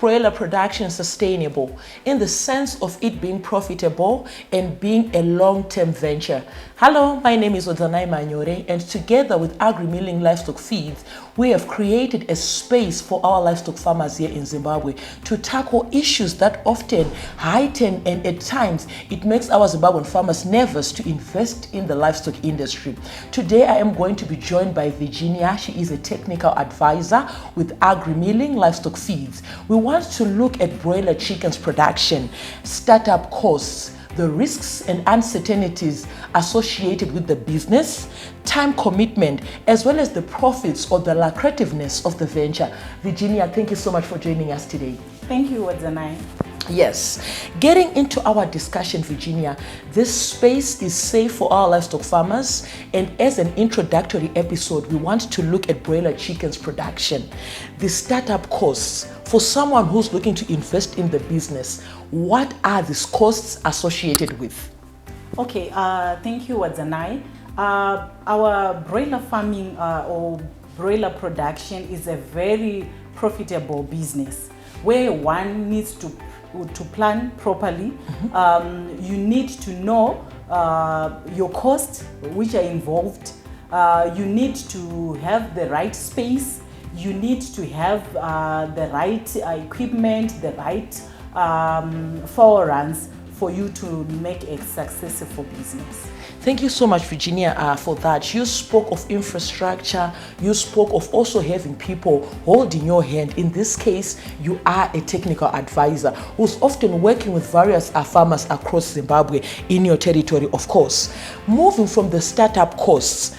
broiler production sustainable in the sense of it being profitable and being a long-term venture? Hello, my name is Odzanai Manyore, and together with Agri-Milling Livestock Feeds, we have created a space for our livestock farmers here in Zimbabwe to tackle issues that often heighten, and at times it makes our Zimbabwean farmers nervous to invest in the livestock industry. Today I am going to be joined by Virginia. She is a technical advisor with Agri-Milling Livestock Feeds. We want to look at broiler chickens production, startup costs, the risks and uncertainties associated with the business, time commitment, as well as the profits or the lucrativeness of the venture. Virginia, thank you so much for joining us today. Thank you, Odzanai. Yes, getting into our discussion, Virginia, this space is safe for our livestock farmers, and as an introductory episode, we want to look at broiler chickens production, the startup costs. For someone who's looking to invest in the business, what are these costs associated with? Okay, thank you, Odzanai. Our broiler farming or broiler production is a very profitable business where one needs to plan properly. You need to know your costs which are involved. You need to have the right space. You need to have the right equipment, the right foreruns for you to make a successful business. Thank you so much, Virginia, for that. You spoke of infrastructure. You spoke of also having people holding your hand. In this case, you are a technical advisor who's often working with various farmers across Zimbabwe in your territory, of course. Moving from the startup costs,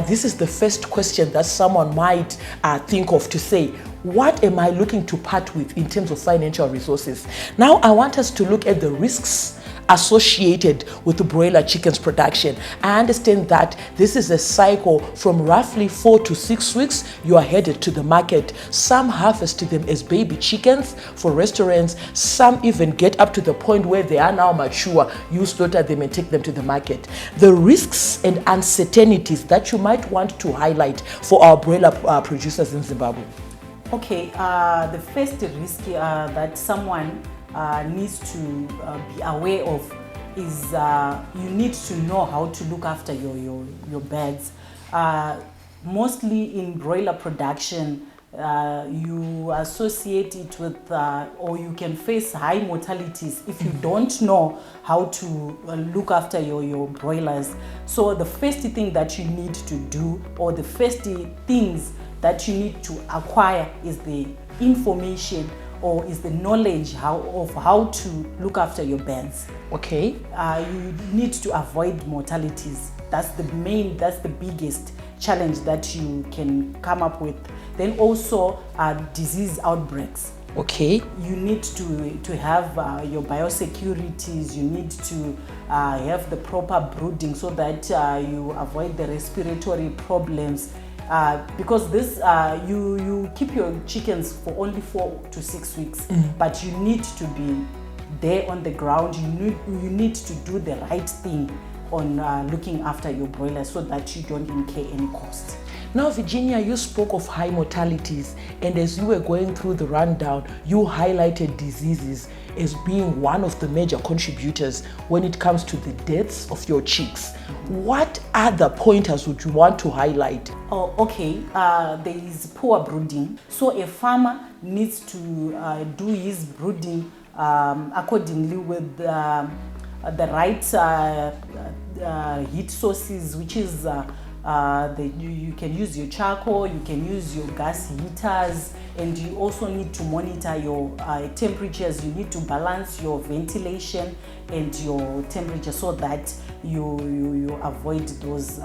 this is the first question that someone might think of to say, what am I looking to part with in terms of financial resources? Now, I want us to look at the risks associated with the broiler chickens production. I understand that this is a cycle from roughly 4 to 6 weeks. You are headed to the market. Some harvest them as baby chickens for restaurants. Some even get up to the point where they are now mature. You slaughter them and take them to the market. The risks and uncertainties that you might want to highlight for our broiler producers in Zimbabwe. Okay, the first risk that someone needs to be aware of is you need to know how to look after your birds. Mostly in broiler production, you associate it with or you can face high mortalities if you don't know how to look after your broilers. So the first thing that you need to do, or the first things that you need to acquire, is the information or is the knowledge of how to look after your birds. Okay. You need to avoid mortalities. That's the biggest challenge that you can come up with. Then also disease outbreaks. Okay. You need to have your biosecurities. You need to have the proper brooding so that you avoid the respiratory problems. Because this you keep your chickens for only 4 to 6 weeks, but you need to be there on the ground. You need to do the right thing on looking after your broilers so that you don't incur any cost. Now, Virginia, you spoke of high mortalities, and as you were going through the rundown, you highlighted diseases as being one of the major contributors when it comes to the deaths of your chicks. What other pointers would you want to highlight? Oh, okay. There is poor brooding. So a farmer needs to do his brooding accordingly with the right heat sources, which is you can use your charcoal, you can use your gas heaters, and you also need to monitor your temperatures. You need to balance your ventilation and your temperature so that you avoid those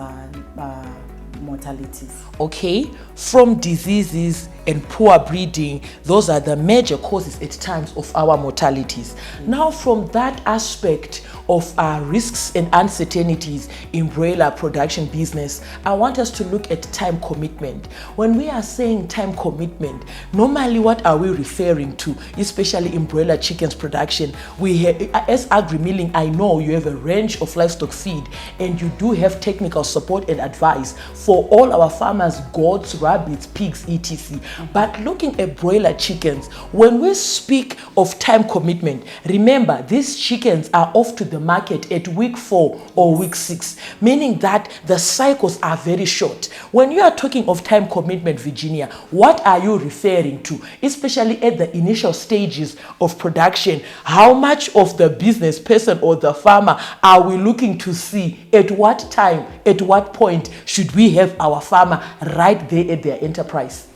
mortalities. Okay, from diseases and poor breeding, those are the major causes at times of our mortalities. Now, from that aspect of risks and uncertainties in broiler production business, I want us to look at time commitment. When we are saying time commitment, normally what are we referring to, especially in broiler chickens production? We have, as Agri-Milling, I know you have a range of livestock feed and you do have technical support and advice for for all our farmers, goats, rabbits, pigs, etc. But looking at broiler chickens, when we speak of time commitment, remember these chickens are off to the market at week 4 or week 6, meaning that the cycles are very short. When you are talking of time commitment, Virginia, what are you referring to, especially at the initial stages of production? How much of the business person or the farmer are we looking to see? At what time, at what point should we have our farmer right there at their enterprise?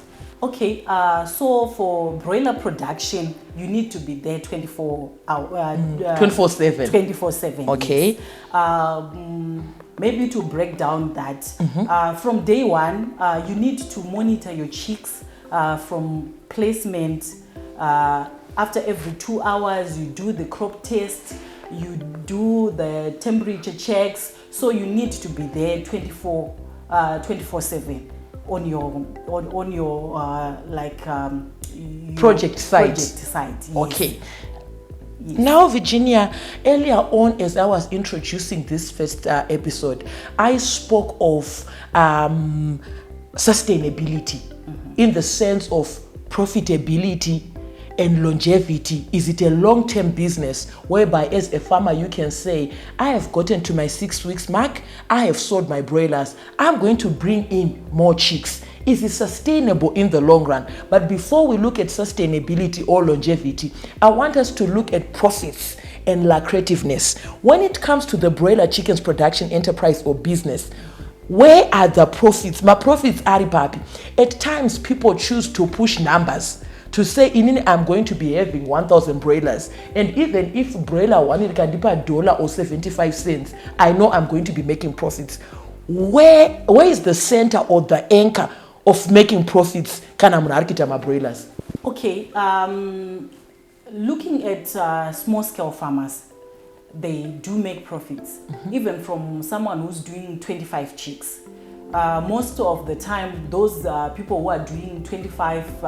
Okay, so for broiler production, you need to be there 24/7. 24/7. Okay. Yes. Maybe to break down that, from day one, you need to monitor your chicks from placement. After every 2 hours, you do the crop test, you do the temperature checks. So you need to be there 24/7 on your project site. Yes. Okay. Yes. Now, Virginia, earlier on, as I was introducing this first episode, I spoke of sustainability in the sense of profitability and longevity. Is it a long-term business whereby as a farmer you can say, I have gotten to my 6 weeks mark, I have sold my broilers, I'm going to bring in more chicks? Is it sustainable in the long run? But before we look at sustainability or longevity, I want us to look at profits and lucrativeness. When it comes to the broiler chickens production enterprise or business, where are the profits? My profits are papi. At times people choose to push numbers to say, I'm going to be having 1,000 broilers. And even if broiler one can dip $1 or 75 cents, I know I'm going to be making profits. Where is the center or the anchor of making profits? My broilers. Okay, looking at small scale farmers, they do make profits, even from someone who's doing 25 chicks. Most of the time, those people who are doing 25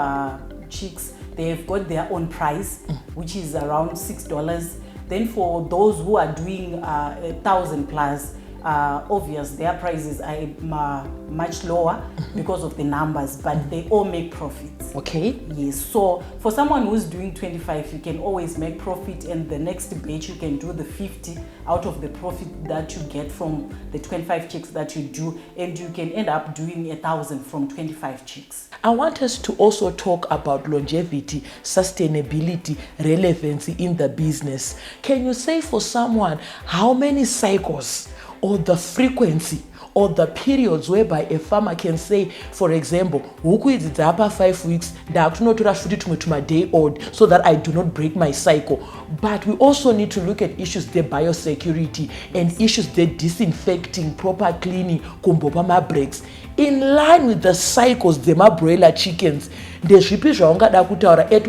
chicks, they've got their own price, which is around $6. Then for those who are doing 1,000 plus, obvious their prices are much lower because of the numbers, but they all make profits. Okay. Yes. So for someone who's doing 25, you can always make profit, and the next batch you can do the 50 out of the profit that you get from the 25 chicks that you do, and you can end up doing 1,000 from 25 chicks. I want us to also talk about longevity, sustainability, relevancy in the business. Can you say for someone how many cycles or the frequency or the periods whereby a farmer can say, for example, 5 weeks, to my day old so that I do not break my cycle. But we also need to look at issues the biosecurity and issues the disinfecting, proper cleaning, kumbopama breaks. In line with the cycles, the broiler chickens, at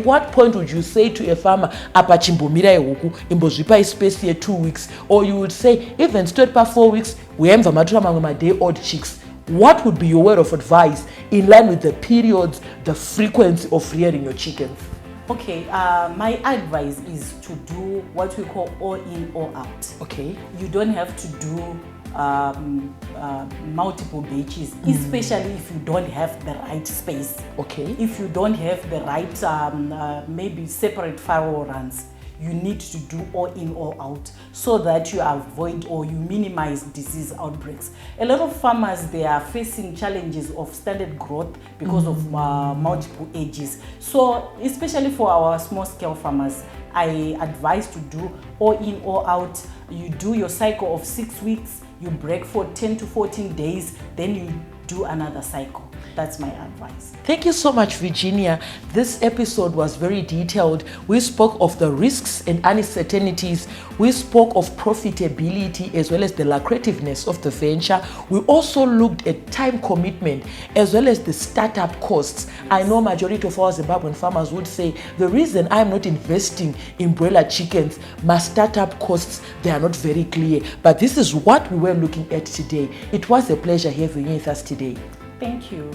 what point would you say to a farmer, space here 2 weeks, or you would say, even straight per 4 weeks, we have my day old chicks? What would be your word of advice in line with the periods, the frequency of rearing your chickens? Okay, my advice is to do what we call all in, all out. Okay. You don't have to do multiple batches, especially if you don't have the right space. Okay. If you don't have the right maybe separate farrow runs, you need to do all in, all out so that you avoid or you minimize disease outbreaks. A lot of farmers, they are facing challenges of standard growth because of multiple ages. So especially for our small scale farmers, I advise to do all in, all out. You do your cycle of 6 weeks, you break for 10 to 14 days, then you do another cycle. That's my advice. Thank you so much, Virginia. This episode was very detailed. We spoke of the risks and uncertainties. We spoke of profitability as well as the lucrativeness of the venture. We also looked at time commitment as well as the startup costs. I know majority of our Zimbabwean farmers would say, the reason I'm not investing in broiler chickens, my startup costs, they are not very clear. But this is what we were looking at today. It was a pleasure having you with us today. Thank you.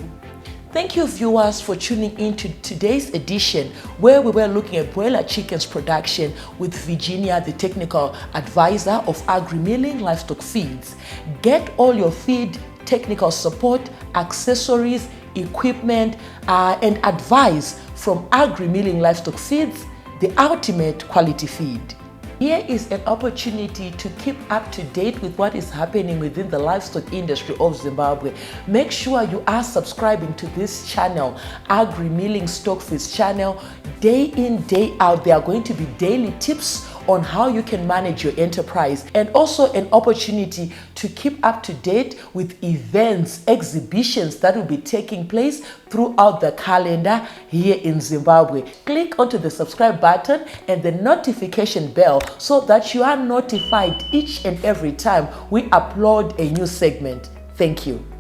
Thank you, viewers, for tuning in to today's edition where we were looking at broiler chickens production with Virginia, the technical advisor of Agri-Milling Livestock Feeds. Get all your feed technical support, accessories, equipment, and advice from Agri-Milling Livestock Feeds, the ultimate quality feed. Here is an opportunity to keep up to date with what is happening within the livestock industry of Zimbabwe. Make sure you are subscribing to this channel, Agri-Milling Stockfeeds channel. Day in, day out, there are going to be daily tips on how you can manage your enterprise, and also an opportunity to keep up to date with events, exhibitions that will be taking place throughout the calendar here in Zimbabwe. Click onto the subscribe button and the notification bell so that you are notified each and every time we upload a new segment. Thank you.